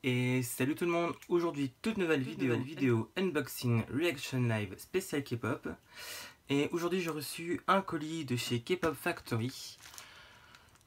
Et salut tout le monde, aujourd'hui toute nouvelle vidéo unboxing reaction live spécial K-pop. Et aujourd'hui j'ai reçu un colis de chez K-pop Factory.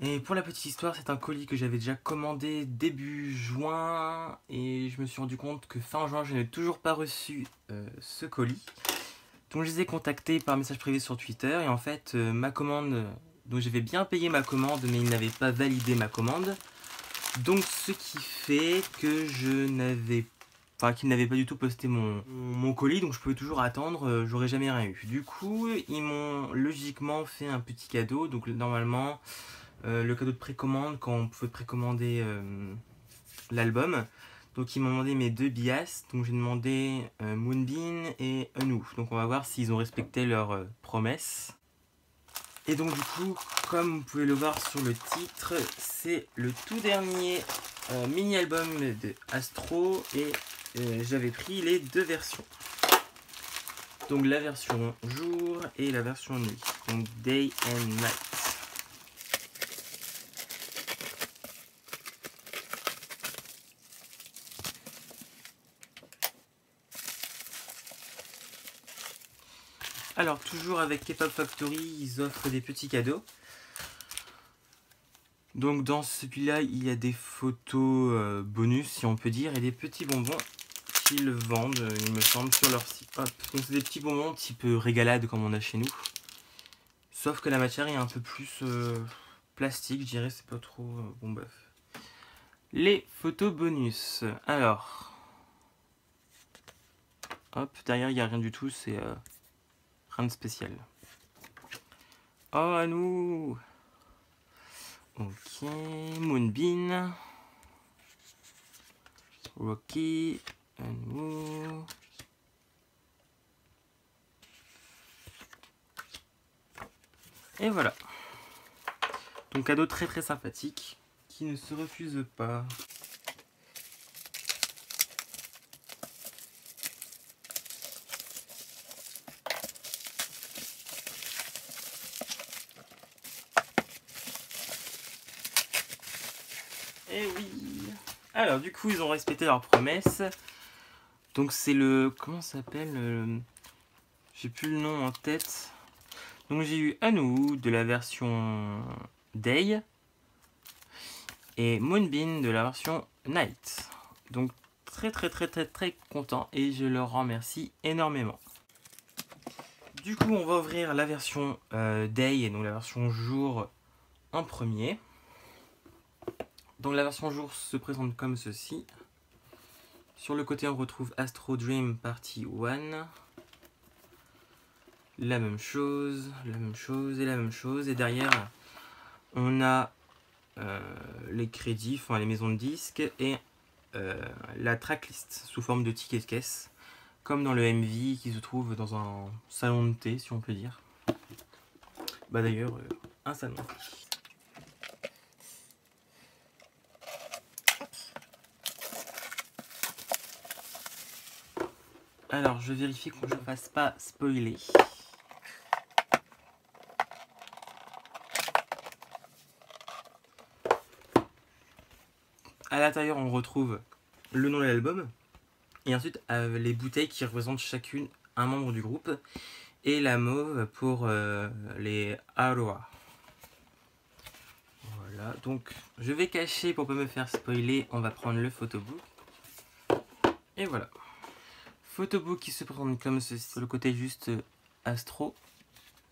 Et pour la petite histoire, c'est un colis que j'avais déjà commandé début juin. Et je me suis rendu compte que fin juin je n'ai toujours pas reçu ce colis. Donc je les ai contactés par message privé sur Twitter. Et en fait ma commande, donc j'avais bien payé ma commande mais ils n'avaient pas validé ma commande. Donc ce qui fait que qu'ils n'avaient pas du tout posté mon colis, donc je pouvais toujours attendre, j'aurais jamais rien eu. Du coup, ils m'ont logiquement fait un petit cadeau, donc normalement, le cadeau de précommande, quand on pouvait précommander l'album. Donc ils m'ont demandé mes deux bias, donc j'ai demandé Moonbin et Anu. Donc on va voir s'ils ont respecté leur promesse. Et donc du coup, comme vous pouvez le voir sur le titre, c'est le tout dernier mini-album de Astro et j'avais pris les deux versions. Donc la version jour et la version nuit, donc Day and Night. Alors toujours avec K-pop Factory, ils offrent des petits cadeaux. Donc dans celui-là, il y a des photos bonus, si on peut dire, et des petits bonbons qu'ils vendent, il me semble, sur leur site. Hop. Donc c'est des petits bonbons type régalade comme on a chez nous. Sauf que la matière est un peu plus plastique, je dirais, c'est pas trop bon bof. Les photos bonus. Alors, hop, derrière il n'y a rien du tout, c'est rien de spécial. Oh, à nous. Ok, Moonbin, Rocky, Anu. Et voilà. Donc cadeau très sympathique qui ne se refuse pas. Et oui. Alors du coup ils ont respecté leur promesse. Donc c'est le... comment ça s'appelle j'ai plus le nom en tête. Donc j'ai eu Anu de la version Day et Moonbin de la version Night. Donc très content et je leur remercie énormément. Du coup on va ouvrir la version Day et donc la version jour en premier. Donc la version jour se présente comme ceci. Sur le côté on retrouve Astro Dream Party 1. La même chose et la même chose. Et derrière on a les crédits, enfin les maisons de disques et la tracklist sous forme de ticket de caisse. Comme dans le MV qui se trouve dans un salon de thé si on peut dire. Bah d'ailleurs un salon de thé. Alors je vérifie qu'on ne fasse pas spoiler. À l'intérieur on retrouve le nom de l'album. Et ensuite les bouteilles qui représentent chacune un membre du groupe. Et la mauve pour les Aroa. Voilà, donc je vais cacher pour pas me faire spoiler, on va prendre le photobook. Et voilà. Photobook qui se présente comme ceci, sur le côté juste Astro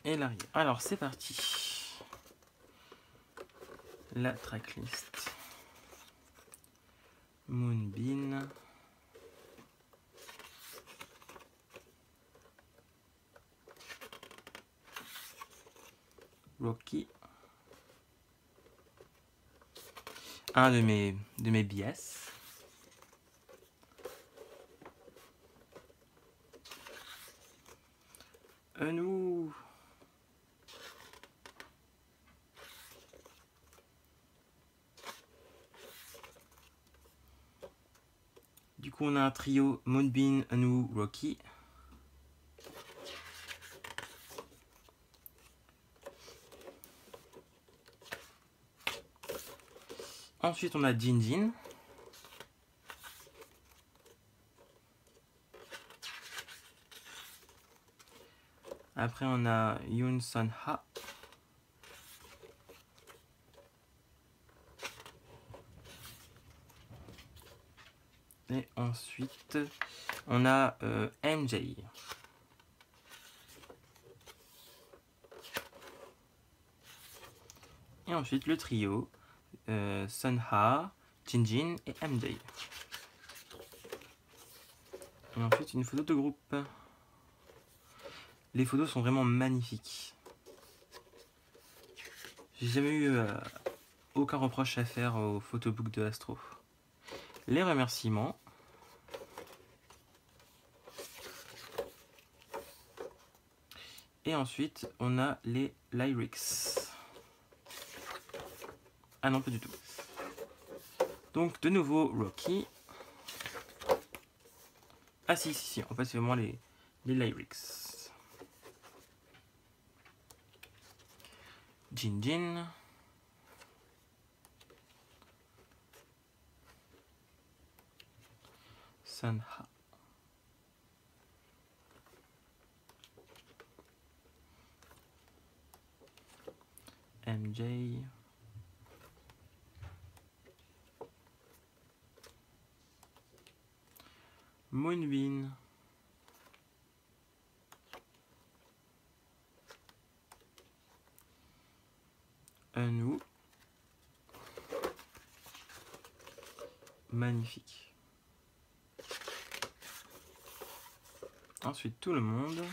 et l'arrière. Alors c'est parti. La tracklist. Moonbin. Rocky. Un de mes bias. Anu. Du coup on a un trio Moonbin, Anu, Rocky. Ensuite on a Jinjin. Après, on a Yoon Sun Ha. Et ensuite, on a MJ. Et ensuite, le trio, Sun Ha, Jinjin et MJ. Et ensuite, une photo de groupe. Les photos sont vraiment magnifiques. J'ai jamais eu aucun reproche à faire au photobook de Astro. Les remerciements. Et ensuite, on a les lyrics. Ah non, pas du tout. Donc, de nouveau, Rocky. Ah si, en fait, c'est vraiment les lyrics. Jinjin. Sun Ha. MJ. Moonbin. Eunwoo. Magnifique. Ensuite, tout le monde.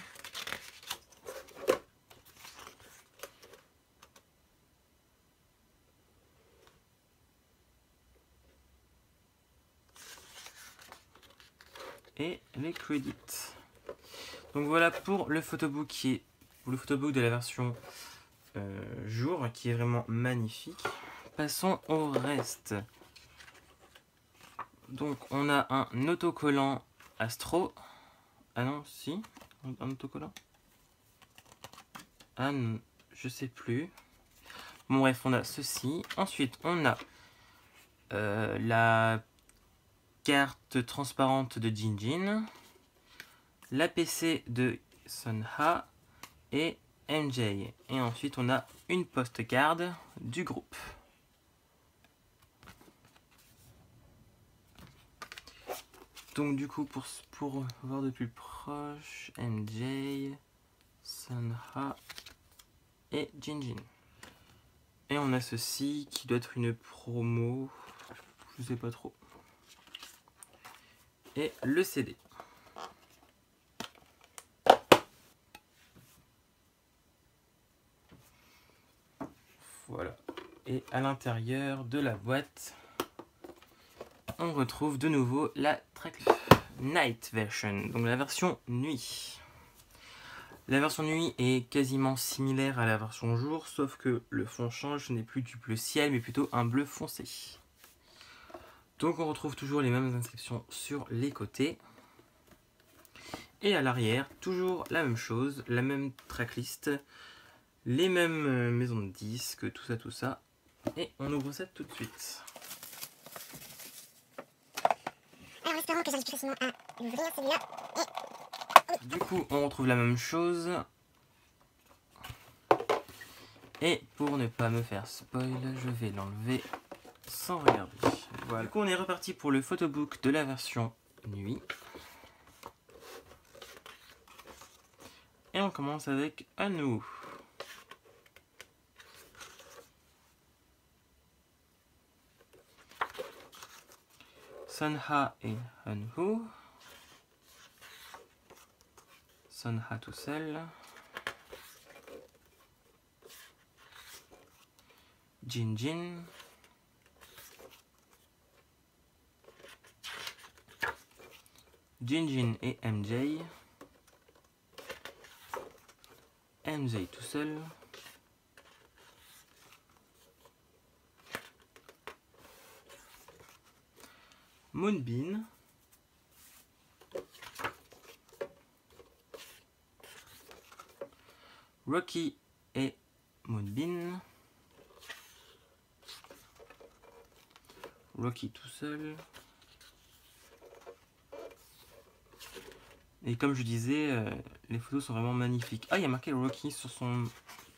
Et les credits. Donc voilà pour le photobook de la version jour, qui est vraiment magnifique. Passons au reste. Donc on a un autocollant Astro. Ah non, si, un autocollant. Ah non, je sais plus. Bon bref, on a ceci. Ensuite, on a la carte transparente de Jinjin, la PC de Sun Ha et MJ. Et ensuite, on a une postcard du groupe. Donc du coup, pour voir de plus proche, MJ, Sun Ha et Jinjin. Et on a ceci qui doit être une promo, je sais pas trop. Et le CD. Voilà. Et à l'intérieur de la boîte, on retrouve de nouveau la tracklist Night Version, donc la version nuit. La version nuit est quasiment similaire à la version jour, sauf que le fond change, ce n'est plus du bleu ciel, mais plutôt un bleu foncé. Donc on retrouve toujours les mêmes inscriptions sur les côtés. Et à l'arrière, toujours la même chose, la même tracklist, les mêmes maisons de disques, tout ça. Et on ouvre ça tout de suite. Alors, en espérant que j'arrive plus facilement à l'ouvrir, celui-là. Du coup, on retrouve la même chose. Et pour ne pas me faire spoil, je vais l'enlever sans regarder. Voilà. Du coup, on est reparti pour le photobook de la version nuit. Et on commence avec Eunwoo. Sun Ha et Eunwoo. Sun Ha tout seul. Jinjin. Jinjin et MJ. MJ tout seul. Moonbin. Rocky et Moonbin. Rocky tout seul. Et comme je disais, les photos sont vraiment magnifiques. Ah, il y a marqué Rocky sur son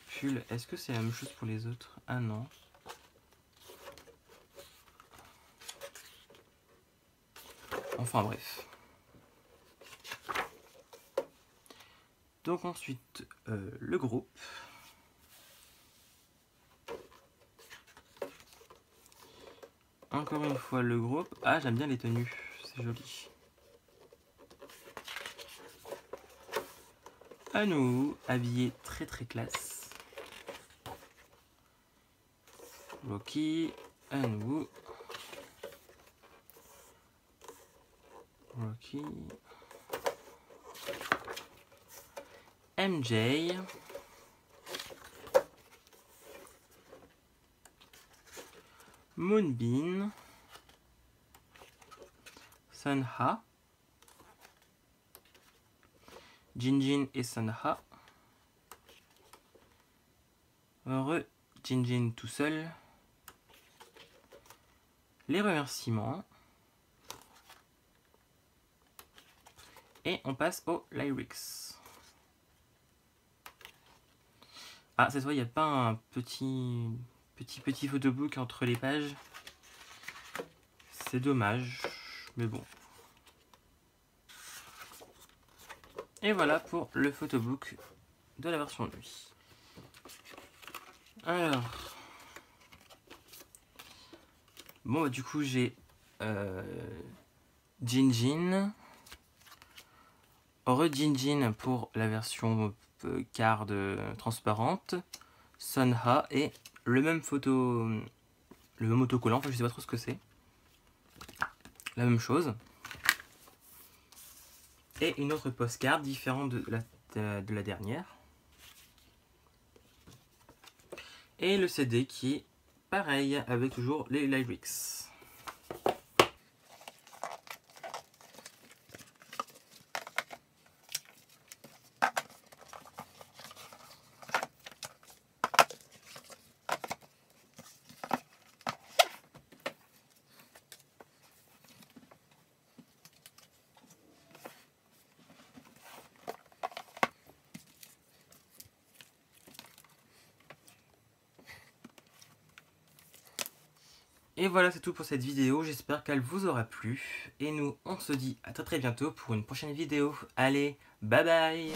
pull. Est-ce que c'est la même chose pour les autres? Ah non. Enfin bref. Donc ensuite, le groupe. Encore une fois le groupe. Ah, j'aime bien les tenues, c'est joli. À nous, habillés très très classe. Rocky, à nous. Rocky. MJ. Moonbin. Sunha. Jinjin et Sunha. Heureux Jinjin tout seul. Les remerciements. Et on passe aux lyrics. Ah, cette fois, il n'y a pas un petit photobook entre les pages. C'est dommage, mais bon. Et voilà pour le photobook de la version nuit. Alors, bon, bah, du coup, j'ai Jinjin, Jinjin pour la version card transparente, Sunha et le même autocollant, enfin je sais pas trop ce que c'est. La même chose. Et une autre postcard différente de la dernière. Et le CD qui est pareil avec toujours les lyrics. Et voilà, c'est tout pour cette vidéo, j'espère qu'elle vous aura plu. Et nous, on se dit à très bientôt pour une prochaine vidéo. Allez, bye bye!